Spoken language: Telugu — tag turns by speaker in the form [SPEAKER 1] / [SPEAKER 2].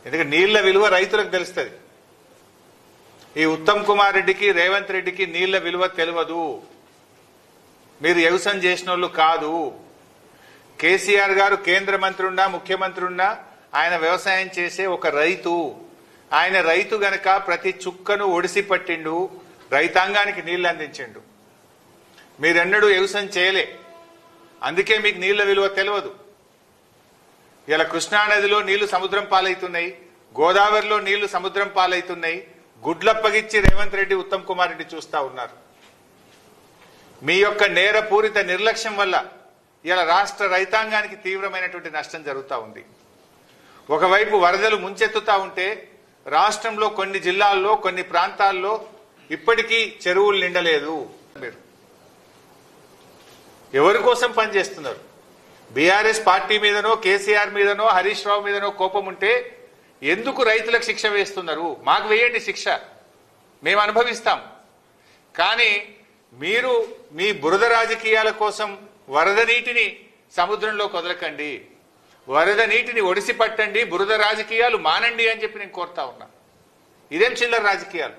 [SPEAKER 1] ఎందుకంటే నీళ్ల విలువ రైతులకు తెలుస్తుంది. ఈ ఉత్తమ్ కుమార్ రెడ్డికి రేవంత్ రెడ్డికి నీళ్ల విలువ తెలియదు. మీరు వ్యవసాయం చేసిన వాళ్ళు కాదు. కేసీఆర్ గారు కేంద్ర మంత్రి ఉన్నా ముఖ్యమంత్రి ఉన్నా ఆయన వ్యవసాయం చేసే ఒక రైతు. ఆయన రైతు గనక ప్రతి చుక్కను ఒడిసి పట్టిండు, రైతాంగానికి నీళ్లు అందించిండు. మీరెన్నడూ వ్యవసాయం చేయలే, అందుకే మీకు నీళ్ల విలువ తెలియదు. ఇలా కృష్ణానదిలో నీళ్లు సముద్రం పాలవుతున్నాయి, గోదావరిలో నీళ్లు సముద్రం పాలవుతున్నాయి. గుడ్లప్పగిచ్చి రేవంత్ రెడ్డి ఉత్తమ్ కుమార్ రెడ్డి చూస్తా ఉన్నారు. మీ యొక్క నేరపూరిత నిర్లక్ష్యం వల్ల ఇలా రాష్ట్ర రైతాంగానికి తీవ్రమైనటువంటి నష్టం జరుగుతూ ఉంది. ఒకవైపు వరదలు ముంచెత్తుతా ఉంటే రాష్ట్రంలో కొన్ని జిల్లాల్లో కొన్ని ప్రాంతాల్లో ఇప్పటికీ చెరువులు నిండలేదు. మీరు ఎవరి కోసం పనిచేస్తున్నారు? బీఆర్ఎస్ పార్టీ మీదనో కేసీఆర్ మీదనో హరీష్ రావు మీదనో కోపం ఉంటే ఎందుకు రైతులకు శిక్ష వేస్తున్నారు? మాకు వేయండి శిక్ష, మేము అనుభవిస్తాం. కానీ మీరు మీ బురద రాజకీయాల కోసం వరద నీటిని సముద్రంలోకి వదలకండి, వరద నీటిని ఒడిసి పట్టండి, బురద రాజకీయాలు మానండి అని చెప్పి నేను కోరుతా ఉన్నా. ఇదేం చిల్లర రాజకీయాలు?